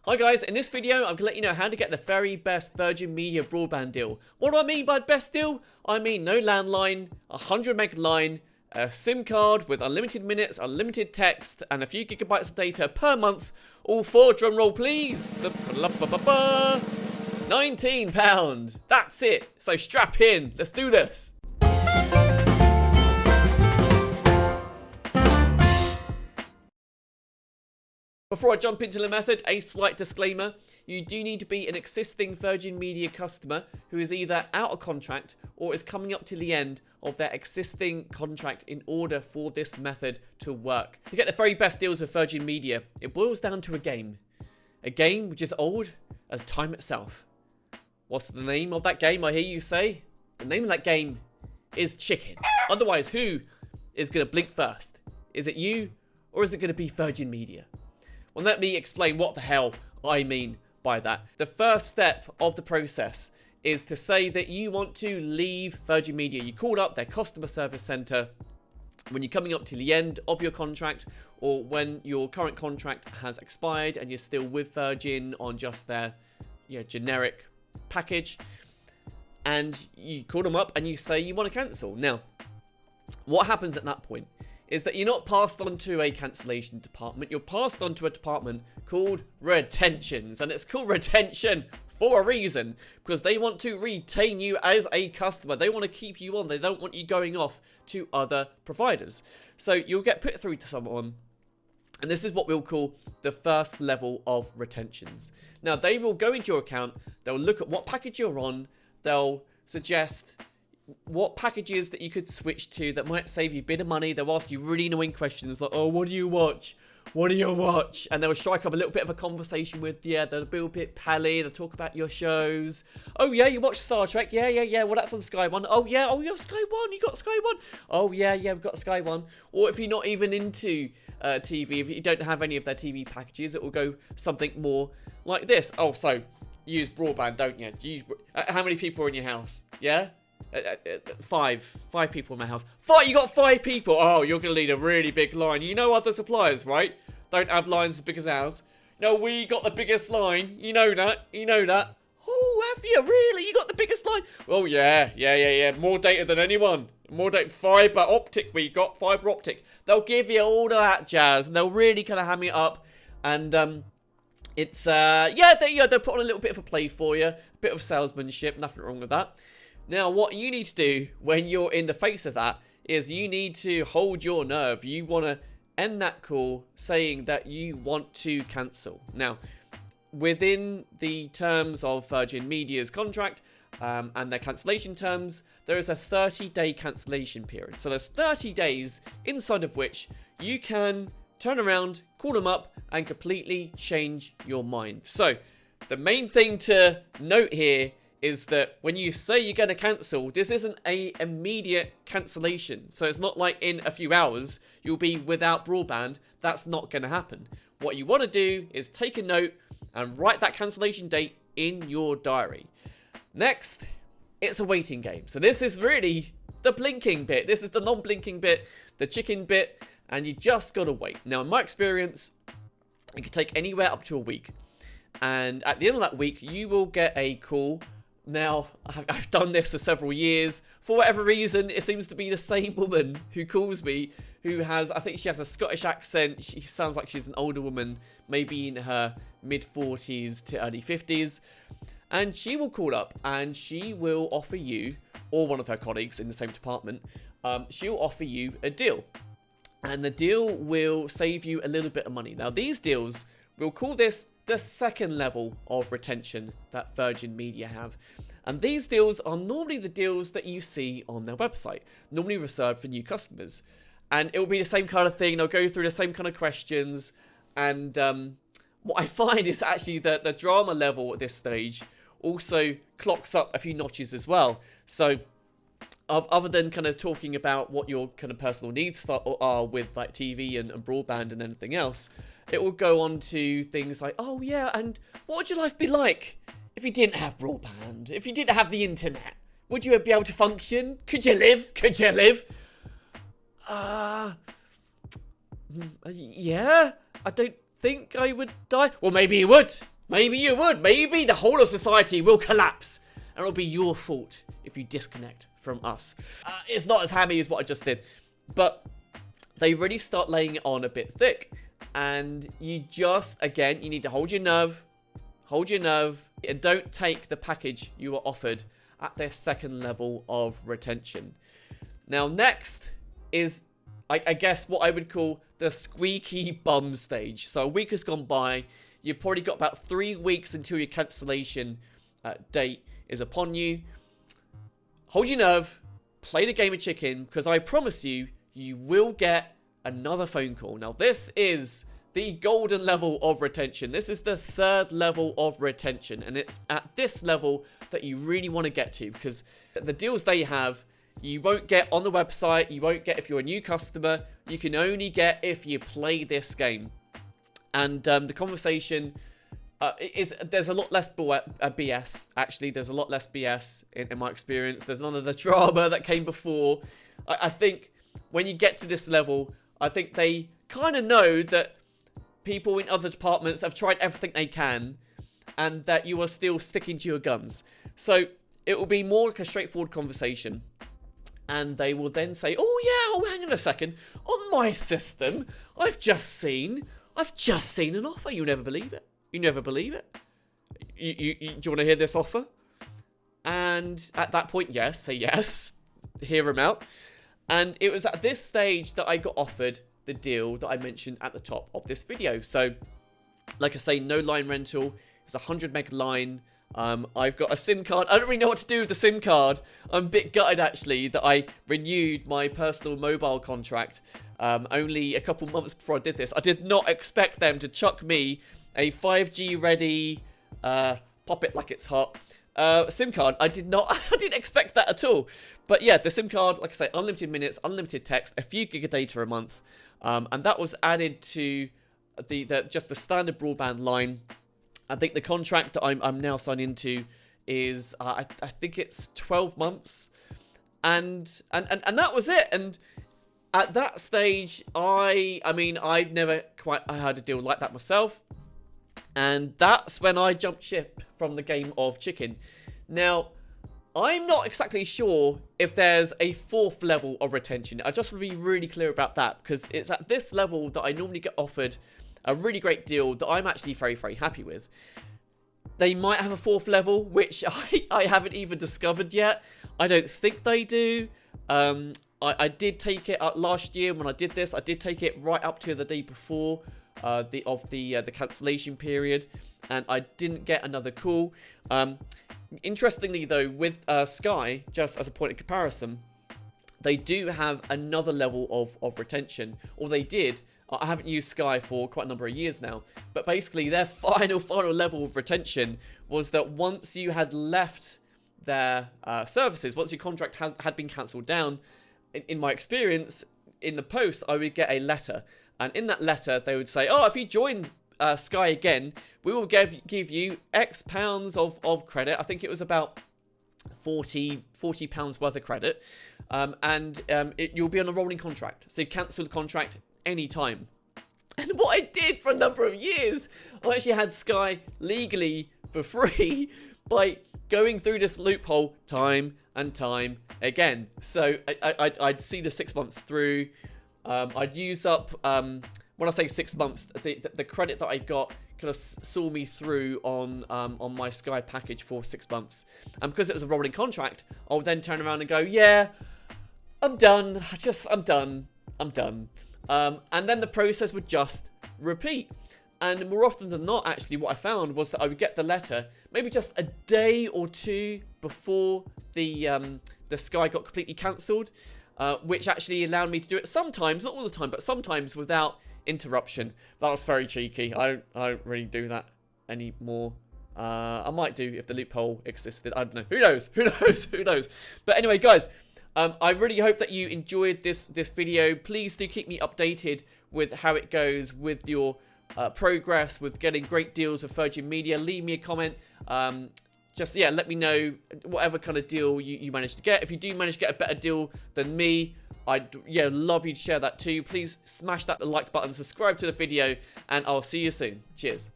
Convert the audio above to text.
Hi guys, in this video I'm going to let you know how to get the very best Virgin Media broadband deal. What do I mean by best deal? I mean no landline, 100 meg line, a SIM card with unlimited minutes, unlimited text, and a few gigabytes of data per month. All for, drumroll please, £19. That's it. So strap in, let's do this. Before I jump into the method, a slight disclaimer. You do need to be an existing Virgin Media customer who is either out of contract or is coming up to the end of their existing contract in order for this method to work. To get the very best deals with Virgin Media, it boils down to a game. A game which is old as time itself. What's the name of that game, I hear you say? The name of that game is Chicken. Otherwise, who is going to blink first? Is it you or is it going to be Virgin Media? Well, let me explain what the hell I mean by that. The first step of the process is to say that you want to leave Virgin Media. You called up their customer service center when you're coming up to the end of your contract or when your current contract has expired and you're still with Virgin on just their generic package. And you call them up and you say you want to cancel. Now, what happens at that point is that you're not passed on to a cancellation department. You're passed on to a department called retentions. And it's called retention for a reason, because they want to retain you as a customer. They want to keep you on. They don't want you going off to other providers. So you'll get put through to someone, and this is what we'll call the first level of retentions. Now, they will go into your account. They'll look at what package you're on. They'll suggest what packages that you could switch to that might save you a bit of money. They'll ask you really annoying questions like, oh, what do you watch? What do you watch? And they'll strike up a little bit of a conversation with you. They'll be a bit pally. They'll talk about your shows. Oh, yeah, you watch Star Trek? Yeah. Well, that's on Sky One. Oh, yeah. Oh, you're Sky One. You got Sky One. Oh, yeah, we've got Sky One. Or if you're not even into TV, if you don't have any of their TV packages, it will go something more like this. Oh, so you use broadband, don't you? How many people are in your house? Yeah? Five people in my house. You got 5 people. Oh, you're gonna need a really big line. You know other suppliers, right? Don't have lines as big as ours. No, we got the biggest line. You know that. Oh, have you really? You got the biggest line? Oh yeah. More data than anyone. More data. Fiber optic. We got fiber optic. They'll give you all of that jazz, and they'll really kind of ham it up. And it's they'll put on a little bit of a play for you, a bit of salesmanship. Nothing wrong with that. Now, what you need to do when you're in the face of that is you need to hold your nerve. You want to end that call saying that you want to cancel. Now, within the terms of Virgin Media's contract and their cancellation terms, there is a 30-day cancellation period. So there's 30 days inside of which you can turn around, call them up, and completely change your mind. So the main thing to note here is that when you say you're going to cancel, this isn't an immediate cancellation. So it's not like in a few hours you'll be without broadband. That's not going to happen. What you want to do is take a note and write that cancellation date in your diary. Next, it's a waiting game. So this is really the blinking bit. This is the non-blinking bit, the chicken bit, and you just got to wait. Now, in my experience, it could take anywhere up to a week. And at the end of that week, you will get a call. Now, I've done this for several years. For whatever reason, it seems to be the same woman who calls me, who has, I think she has a Scottish accent. She sounds like she's an older woman, maybe in her mid-40s to early 50s. And she will call up and she will offer you, or one of her colleagues in the same department, she'll offer you a deal. And the deal will save you a little bit of money. Now, these deals, we'll call this the second level of retention that Virgin Media have. And these deals are normally the deals that you see on their website, normally reserved for new customers. And it will be the same kind of thing. They'll go through the same kind of questions. And what I find is actually that the drama level at this stage also clocks up a few notches as well. So other than kind of talking about what your kind of personal needs are with like TV and broadband and anything else, it will go on to things like, oh yeah, and what would your life be like if you didn't have broadband? If you didn't have the internet? Would you be able to function? Could you live? Yeah, I don't think I would die. Well, maybe you would. Maybe you would. Maybe the whole of society will collapse. And it'll be your fault if you disconnect from us. It's not as hammy as what I just did. But they really start laying it on a bit thick. And you just, again, you need to hold your nerve. Hold your nerve. And don't take the package you were offered at their second level of retention. Now, next is, I guess, what I would call the squeaky bum stage. So a week has gone by. You've probably got about 3 weeks until your cancellation date is upon you. Hold your nerve. Play the game of chicken, because I promise you, you will get another phone call. Now, this is the golden level of retention. This is the third level of retention, and it's at this level that you really want to get to, because the deals they have, you won't get on the website. You won't get if you're a new customer. You can only get if you play this game. And the conversation there's a lot less BS, actually. There's a lot less BS in my experience. There's none of the drama that came before. I think when you get to this level, I think they kind of know that people in other departments have tried everything they can, and that you are still sticking to your guns. So it will be more like a straightforward conversation. And they will then say, oh yeah, oh hang on a second. On my system, I've just seen an offer. You'll never believe it. You never believe it. Do you want to hear this offer? And at that point, yes, say yes. Hear them out. And it was at this stage that I got offered the deal that I mentioned at the top of this video. So, like I say, no line rental. It's a 100 meg line. I've got a SIM card. I don't really know what to do with the SIM card. I'm a bit gutted, actually, that I renewed my personal mobile contract only a couple months before I did this. I did not expect them to chuck me a 5G ready, pop it like it's hot, SIM card. I didn't expect that at all. But yeah, the SIM card, like I say, unlimited minutes, unlimited text, a few gig of data a month. And that was added to just the standard broadband line. I think the contract that I'm now signed into is I think it's 12 months, and that was it. And at that stage, I mean I've never quite had a deal like that myself, and that's when I jumped ship from the game of chicken. Now, I'm not exactly sure if there's a fourth level of retention. I just want to be really clear about that, because it's at this level that I normally get offered a really great deal that I'm actually very, very happy with. They might have a fourth level, which I haven't even discovered yet. I don't think they do. I did take it last year when I did this. I did take it right up to the day before the cancellation period, and I didn't get another call. Interestingly, though, with Sky, just as a point of comparison, they do have another level of retention, or they did. I haven't used Sky for quite a number of years now, but basically their final level of retention was that once you had left their services, once your contract had been cancelled down, in my experience, in the post, I would get a letter, and in that letter they would say, oh, if you join Sky again, we will give you X pounds of credit. I think it was about 40 pounds worth of credit, and you'll be on a rolling contract, so you cancel the contract anytime. And what I did for a number of years, I actually had Sky legally for free by going through this loophole time and time again. So I'd see the 6 months through. I'd use up, when I say 6 months, the credit that I got kind of saw me through on my Sky package for 6 months. And because it was a rolling contract, I would then turn around and go, yeah, I'm done. I'm done. And then the process would just repeat. And more often than not, actually, what I found was that I would get the letter maybe just a day or two before the Sky got completely cancelled, which actually allowed me to do it sometimes, not all the time, but sometimes without interruption. That was very cheeky. I don't really do that anymore. I might do if the loophole existed. I don't know. Who knows? Who knows? But anyway, guys, I really hope that you enjoyed this video. Please do keep me updated with how it goes with your progress with getting great deals with Virgin Media. Leave me a comment. Just, yeah, let me know whatever kind of deal you managed to get. If you do manage to get a better deal than me, I'd love you to share that too. Please smash that like button, subscribe to the video, and I'll see you soon. Cheers.